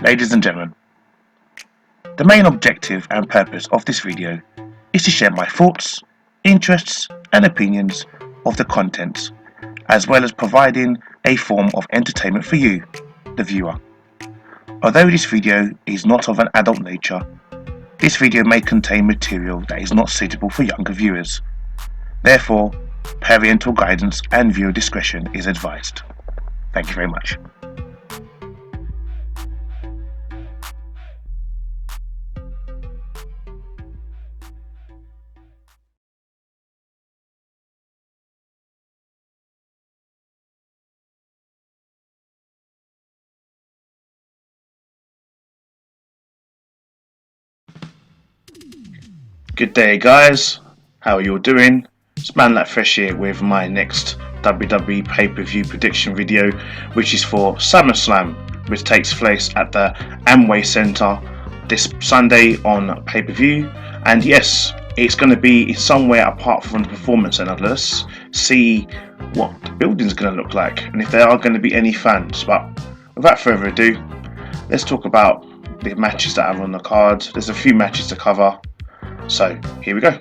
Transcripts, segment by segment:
Ladies and gentlemen, the main objective and purpose of this video is to share my thoughts, interests and opinions of the content, as well as providing a form of entertainment for you, the viewer. Although this video is not of an adult nature, this video may contain material that is not suitable for younger viewers. Therefore, parental guidance and viewer discretion is advised. Thank you very much. Good day guys, how are you all doing? It's Manlykefresh here with my next WWE pay-per-view prediction video, which is for SummerSlam, which takes place at the Amway Center this Sunday on pay-per-view. And yes, it's going to be somewhere apart from the Performance Center. Let's see what the building's going to look like and if there are going to be any fans. But without further ado, let's talk about the matches that are on the card. There's a few matches to cover. So here we go.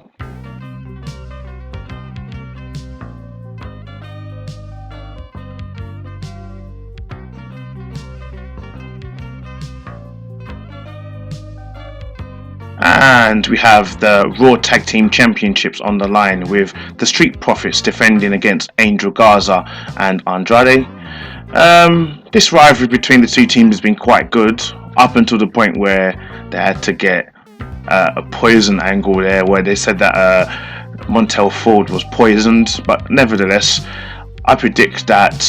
And we have the Raw Tag Team Championships on the line with the Street Profits defending against Garza and Andrade. This rivalry between the two teams has been quite good up until the point where they had to get a poison angle there, where they said that Montel Ford was poisoned. But nevertheless, I predict that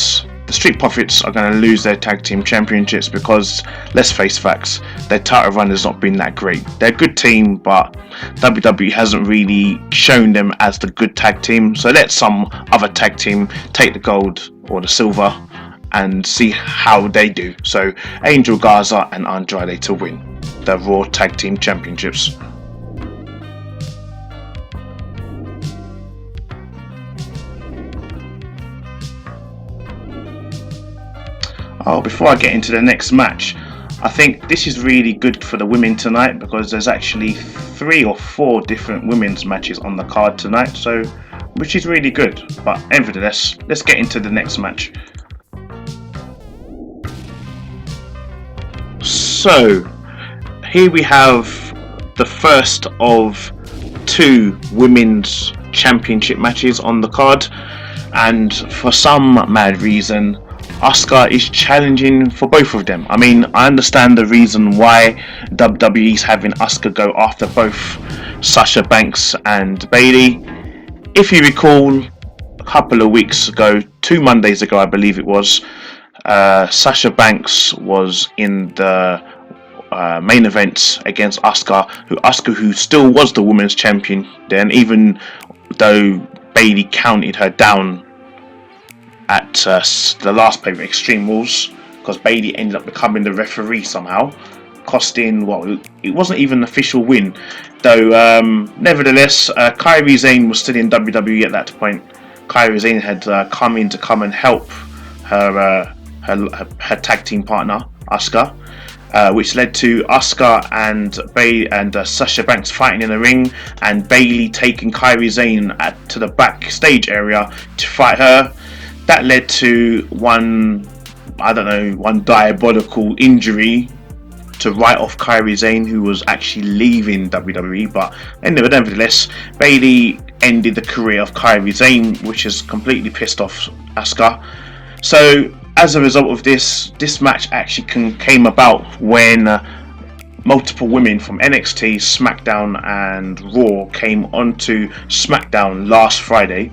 the Street Profits are going to lose their tag team championships because, let's face facts, their title run has not been that great. They're a good team, but WWE hasn't really shown them as the good tag team. So let some other tag team take the gold or the silver and see how they do. So Garza and Andrade to win the Raw Tag Team Championships. Before I get into the next match, I think this is really good for the women tonight because there's actually 3 or 4 different women's matches on the card tonight, so which is really good. But nevertheless, let's get into the next match. So here we have the first of 2 women's championship matches on the card, and for some mad reason Asuka is challenging for both of them. I mean, I understand the reason why WWE is having Asuka go after both Sasha Banks and Bayley. If you recall, a couple of weeks ago, 2 Mondays ago I believe it was, Sasha Banks was in the main event against Asuka, who still was the women's champion then, even though Bayley counted her down at the last pay per Extreme Rules, because Bayley ended up becoming the referee somehow, costing it wasn't even an official win though. Nevertheless, Kairi Sane was still in WWE at that point. Kairi Sane had come and help her tag team partner Asuka, which led to Asuka and Sasha Banks fighting in the ring, and Bayley taking Kairi Sane to the backstage area to fight her. That led to one diabolical injury to write off Kairi Sane, who was actually leaving WWE. But nevertheless, Bayley ended the career of Kairi Sane, which has completely pissed off Asuka. So as a result of this match actually came about when multiple women from NXT, Smackdown and Raw came onto Smackdown last Friday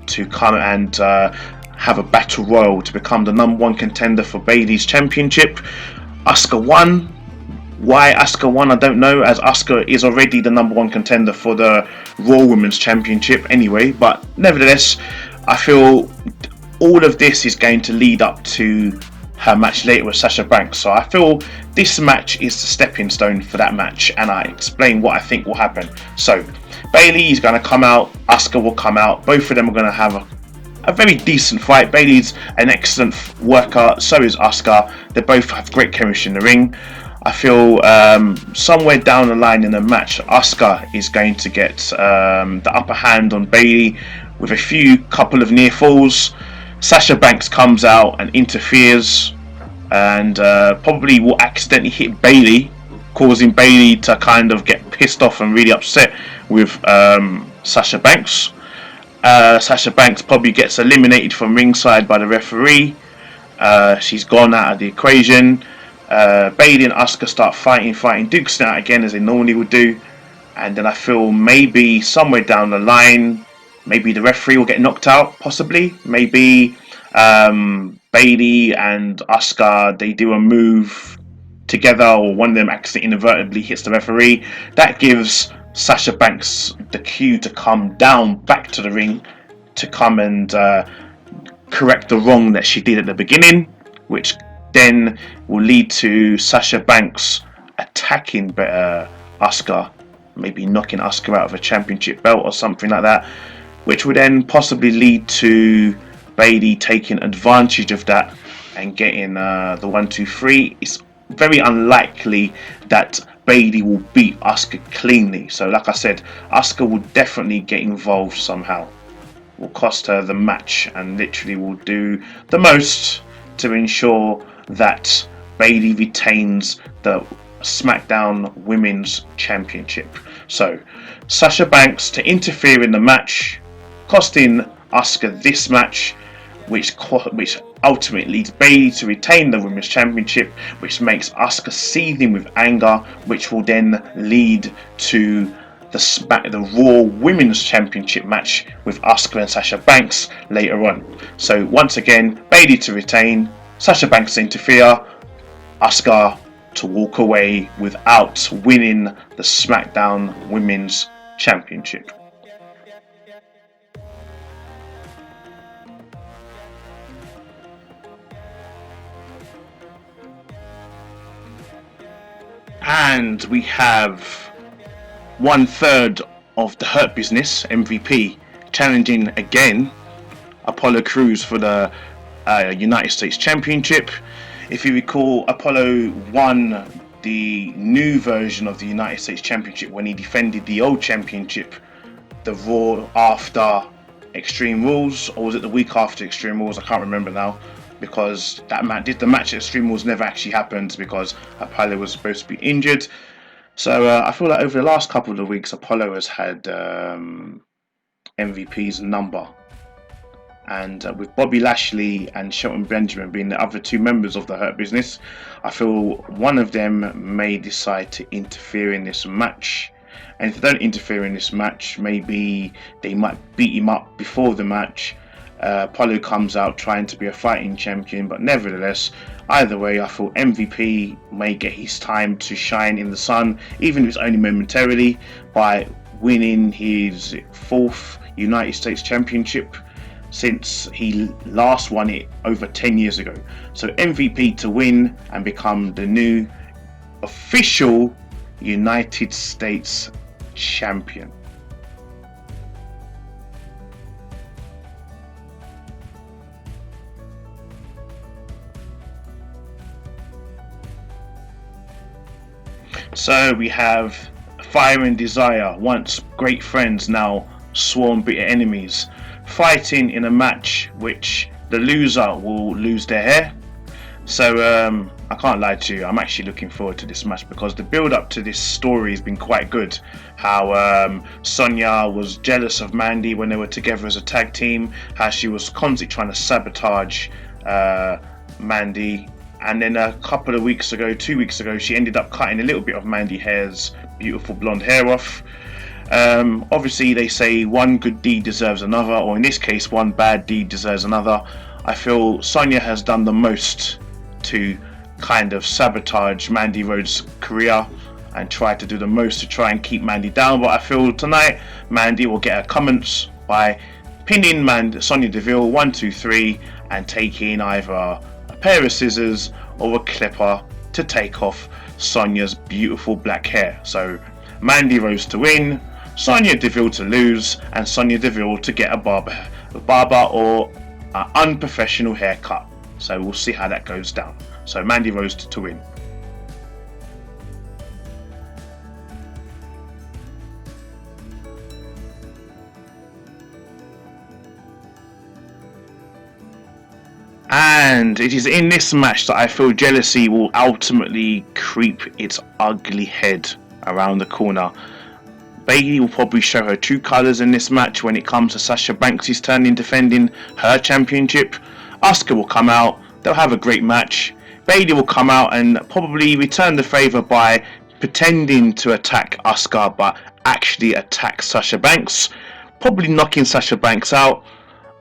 to come and have a battle royal to become the #1 contender for Bayley's championship. Asuka won. Why Asuka won, I don't know, as Asuka is already the #1 contender for the Raw Women's Championship anyway. But nevertheless, I feel all of this is going to lead up to her match later with Sasha Banks. So I feel this match is the stepping stone for that match, and I explain what I think will happen. So Bayley is going to come out, Asuka will come out. Both of them are going to have a very decent fight. Bayley's an excellent worker, so is Asuka. They both have great chemistry in the ring. I feel somewhere down the line in the match, Asuka is going to get the upper hand on Bayley with a couple of near falls. Sasha Banks comes out and interferes, and probably will accidentally hit Bayley, causing Bayley to kind of get pissed off and really upset with Sasha Banks. Sasha Banks probably gets eliminated from ringside by the referee. She's gone out of the equation. Bayley and Asuka start fighting, dukes out again as they normally would do. And then I feel maybe somewhere down the line, maybe the referee will get knocked out, possibly. Maybe Bayley and Asuka, they do a move together, or one of them accidentally inadvertently hits the referee. That gives Sasha Banks the cue to come down back to the ring to come and correct the wrong that she did at the beginning, which then will lead to Sasha Banks attacking Asuka, maybe knocking Asuka out of a championship belt or something like that, which would then possibly lead to Bayley taking advantage of that and getting the 1-2-3. It's very unlikely that Bayley will beat Asuka cleanly. So like I said, Asuka will definitely get involved somehow. Will cost her the match and literally will do the most to ensure that Bayley retains the SmackDown Women's Championship. So Sasha Banks to interfere in the match, costing Asuka this match, which ultimately leads Bayley to retain the Women's Championship, which makes Asuka seething with anger, which will then lead to the Raw Women's Championship match with Asuka and Sasha Banks later on. So once again, Bayley to retain, Sasha Banks to interfere, Asuka to walk away without winning the SmackDown Women's Championship. And we have 1/3 of the Hurt Business, MVP, challenging again Apollo Crews for the United States Championship. If you recall, Apollo won the new version of the United States Championship when he defended the old championship, the Raw after Extreme Rules, or was it the week after Extreme Rules? I can't remember now, because the match at Extreme Rules never actually happened because Apollo was supposed to be injured. So I feel like over the last couple of weeks, Apollo has had MVP's number. And with Bobby Lashley and Shelton Benjamin being the other two members of the Hurt Business, I feel one of them may decide to interfere in this match. And if they don't interfere in this match, maybe they might beat him up before the match. Apollo comes out trying to be a fighting champion, but nevertheless, either way, I feel MVP may get his time to shine in the sun, even if it's only momentarily, by winning his 4th United States Championship since he last won it over 10 years ago. So MVP to win and become the new official United States champion. So we have Fire and Desire, once great friends, now sworn bitter enemies, fighting in a match which the loser will lose their hair. So I can't lie to you, I'm actually looking forward to this match because the build up to this story has been quite good. How Sonya was jealous of Mandy when they were together as a tag team, how she was constantly trying to sabotage Mandy. And then a couple of weeks ago, 2 weeks ago, she ended up cutting a little bit of Mandy Hair's beautiful blonde hair off. Obviously they say one good deed deserves another, or in this case one bad deed deserves another. I feel Sonya has done the most to kind of sabotage Mandy Rhodes' career and try to do the most to try and keep Mandy down, but I feel tonight Mandy will get her comments by pinning Sonya Deville 1, 2, 3 and taking either a pair of scissors or a clipper to take off Sonya's beautiful black hair. So Mandy Rose to win, Sonya Deville to lose, and Sonya Deville to get a a barber or an unprofessional haircut. So we'll see how that goes down. So Mandy Rose to win. And it is in this match that I feel jealousy will ultimately creep its ugly head around the corner. Bayley will probably show her true colours in this match when it comes to Sasha Banks' turn in defending her championship. Asuka will come out, they'll have a great match. Bayley will come out and probably return the favour by pretending to attack Asuka but actually attack Sasha Banks, probably knocking Sasha Banks out.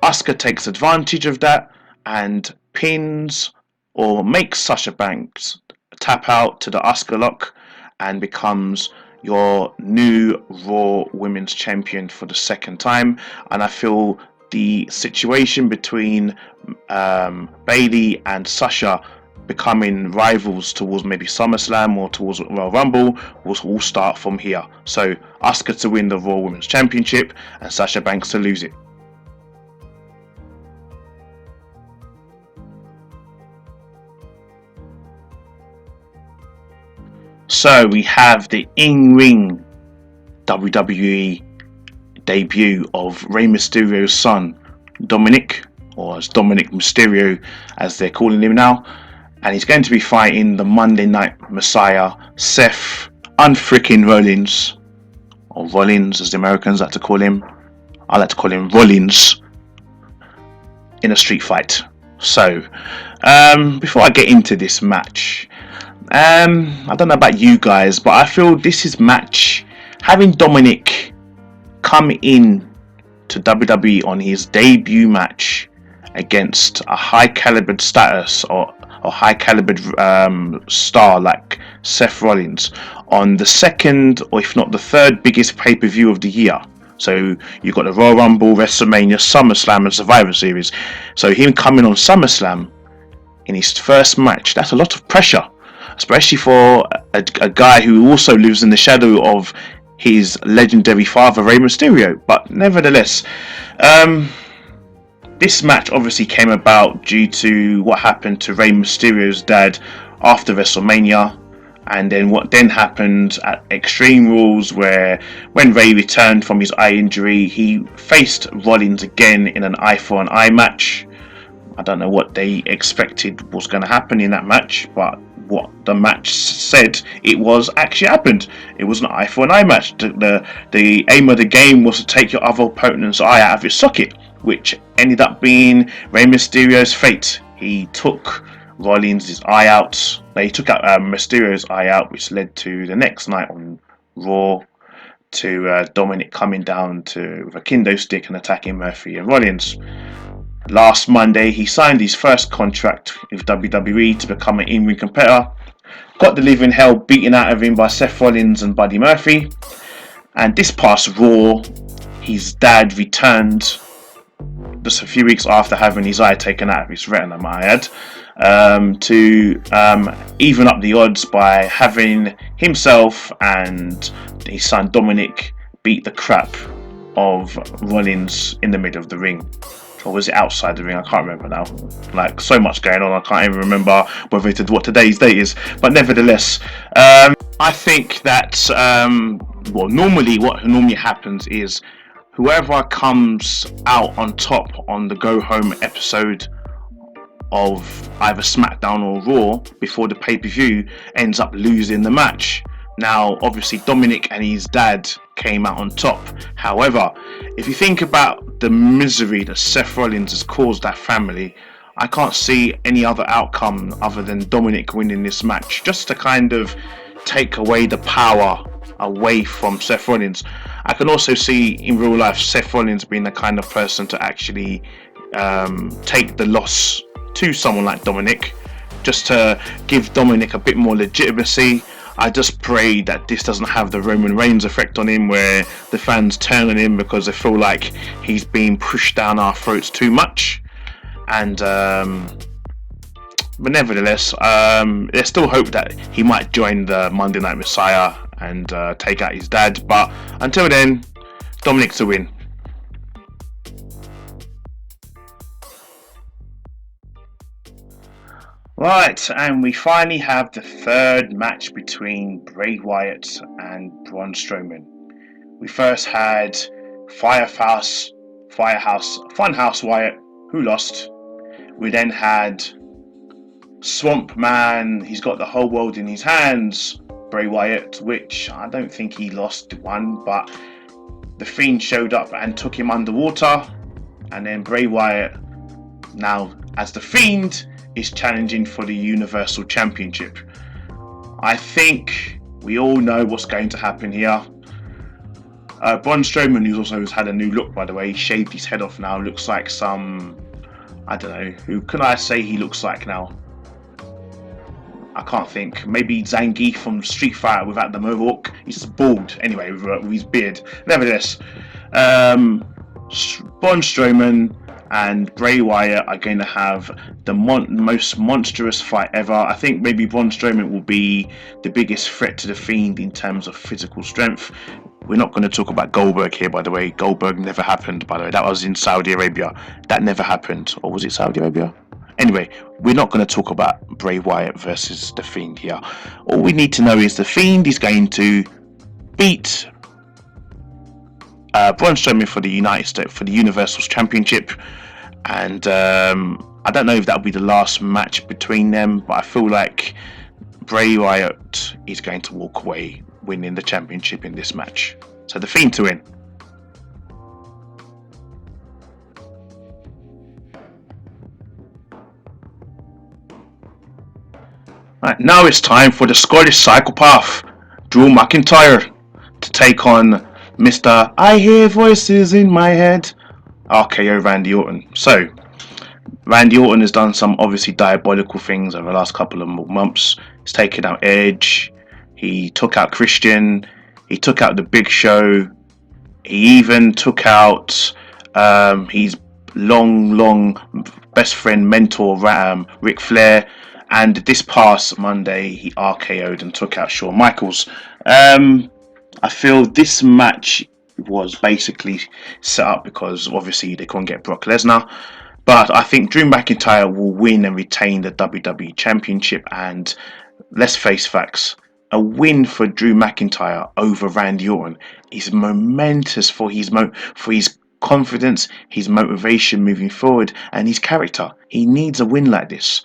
Asuka takes advantage of that and pins or makes Sasha Banks tap out to the Asuka lock and becomes your new Raw Women's Champion for the second time. And I feel the situation between Bayley and Sasha becoming rivals towards maybe SummerSlam or towards Royal Rumble will start from here. So Asuka to win the Raw Women's Championship and Sasha Banks to lose it. So we have the in-ring WWE debut of Rey Mysterio's son, Dominik, or as Dominik Mysterio as they're calling him now, and he's going to be fighting the Monday Night Messiah, Seth unfreaking Rollins, or Rollins as the Americans like to call him. I like to call him Rollins, in a street fight. So, before I get into this match, I don't know about you guys, but I feel this match, having Dominik come in to WWE on his debut match against a high calibered status or high calibered star like Seth Rollins on the second or if not the third biggest pay-per-view of the year. So you've got the Royal Rumble, WrestleMania, SummerSlam and Survivor Series. So him coming on SummerSlam in his first match, that's a lot of pressure, especially for a guy who also lives in the shadow of his legendary father, Rey Mysterio. But nevertheless, this match obviously came about due to what happened to Rey Mysterio's dad after WrestleMania, and then what then happened at Extreme Rules, where when Rey returned from his eye injury, he faced Rollins again in an eye for an eye match. I don't know what they expected was going to happen in that match, but what the match said it was actually happened. It was an eye for an eye match. The aim of the game was to take your other opponent's eye out of its socket, which ended up being Rey Mysterio's fate. He took Rollins' eye out. He took out Mysterio's eye out, which led to the next night on Raw to Dominik coming down with a kendo stick and attacking Murphy and Rollins. Last Monday, he signed his first contract with WWE to become an in-ring competitor. Got the living hell beaten out of him by Seth Rollins and Buddy Murphy. And this past Raw, his dad returned just a few weeks after having his eye taken out of his retina, might I add, to even up the odds by having himself and his son Dominik beat the crap of Rollins in the middle of the ring. Or was it outside the ring? I can't remember now. Like, so much going on, I can't even remember what today's date is. But nevertheless, I think that what normally happens is whoever comes out on top on the go home episode of either Smackdown or Raw before the pay-per-view ends up losing the match. Now, obviously, Dominik and his dad came out on top. However, if you think about the misery that Seth Rollins has caused that family, I can't see any other outcome other than Dominik winning this match, just to kind of take away the power away from Seth Rollins. I can also see in real life Seth Rollins being the kind of person to actually take the loss to someone like Dominik, just to give Dominik a bit more legitimacy. I just pray that this doesn't have the Roman Reigns effect on him, where the fans turn on him because they feel like he's being pushed down our throats too much. And but nevertheless, there's still hope that he might join the Monday Night Messiah and take out his dad. But until then, Dominik to win. Right, and we finally have the third match between Bray Wyatt and Braun Strowman. We first had Funhouse Wyatt, who lost. We then had Swamp Man, he's got the whole world in his hands, Bray Wyatt, which I don't think he lost one, but the Fiend showed up and took him underwater, and then Bray Wyatt, now as the Fiend, is challenging for the Universal Championship. I think we all know what's going to happen here. Braun Strowman, who's also had a new look, by the way, he shaved his head off now, looks like some, I don't know, who can I say he looks like now? I can't think. Maybe Zangief from Street Fighter without the mohawk. He's just bald anyway with his beard. Nevertheless, Braun Strowman and Bray Wyatt are going to have the most monstrous fight ever. I think maybe Braun Strowman will be the biggest threat to the Fiend in terms of physical strength. We're not going to talk about Goldberg here, by the way. Goldberg never happened, by the way. That was in Saudi Arabia. That never happened. Or was it Saudi Arabia? Anyway, we're not going to talk about Bray Wyatt versus The Fiend here. All we need to know is The Fiend is going to beat Braun Strowman for the Universal Championship, and I don't know if that'll be the last match between them, but I feel like Bray Wyatt is going to walk away winning the championship in this match. So The Fiend to win. Right, now it's time for the Scottish psychopath, Drew McIntyre, to take on Mr. I Hear Voices in My Head, RKO Randy Orton. So, Randy Orton has done some obviously diabolical things over the last couple of months. He's taken out Edge, he took out Christian, he took out the Big Show, he even took out his long best friend, mentor, Ric Flair. And this past Monday, he RKO'd and took out Shawn Michaels. I feel this match was basically set up because obviously they couldn't get Brock Lesnar. But I think Drew McIntyre will win and retain the WWE Championship. And let's face facts, a win for Drew McIntyre over Randy Orton is momentous for his confidence, his motivation moving forward, and his character. He needs a win like this,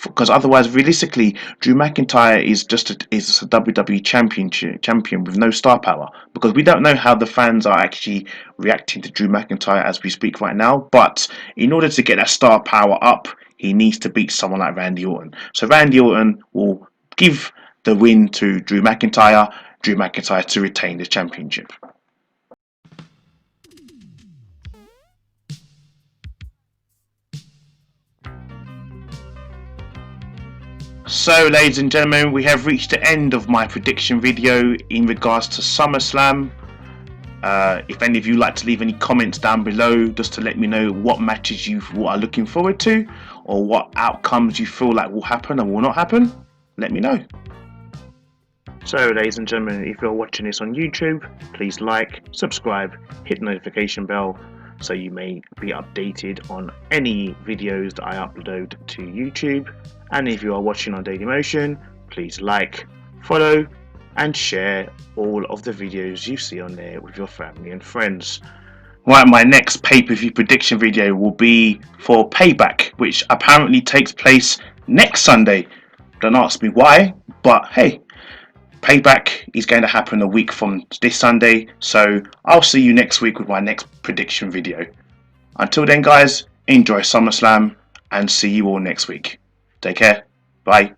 because otherwise, realistically, Drew McIntyre is just a WWE champion with no star power. Because we don't know how the fans are actually reacting to Drew McIntyre as we speak right now. But in order to get that star power up, he needs to beat someone like Randy Orton. So Randy Orton will give the win to Drew McIntyre to retain the championship. So, ladies and gentlemen, we have reached the end of my prediction video in regards to SummerSlam. If any of you like to leave any comments down below just to let me know what matches you are looking forward to, or what outcomes you feel like will happen and will not happen, let me know. So, ladies and gentlemen, if you're watching this on YouTube, please like, subscribe, hit the notification bell so you may be updated on any videos that I upload to YouTube. And if you are watching on Dailymotion, please like, follow and share all of the videos you see on there with your family and friends. Right, my next pay-per-view prediction video will be for Payback, which apparently takes place next Sunday. Don't ask me why, but hey, Payback is going to happen a week from this Sunday, so I'll see you next week with my next prediction video. Until then, guys, enjoy SummerSlam and see you all next week. Take care. Bye.